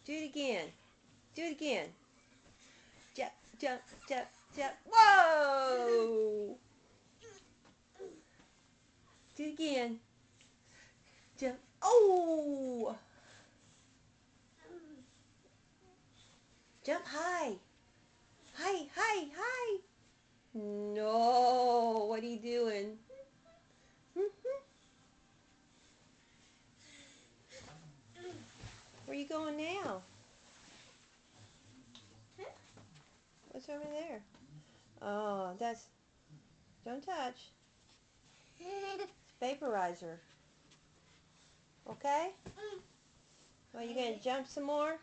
Do it again. Do it again. Jump, jump, jump, jump. Whoa! Do it again. Jump. Oh! Jump high. High, high, high. No. What are you doing? Where are you going now? What's over there? Oh, that's... Don't touch. It's vaporizer. Okay? Well, you going to jump some more?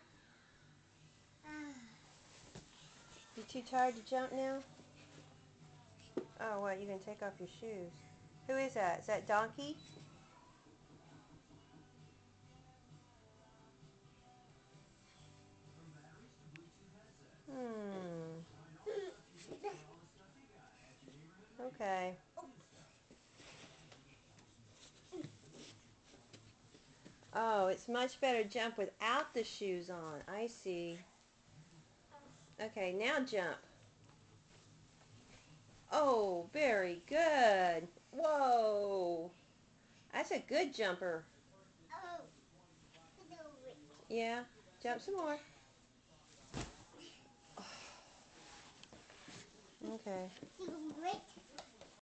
You too tired to jump now? Oh, what? You going to take off your shoes? Who is that? Is that Donkey? Hmm. Okay. Oh, it's much better to jump without the shoes on. I see. Okay, now jump. Oh, very good. Whoa. That's a good jumper. Yeah. Jump some more. Okay.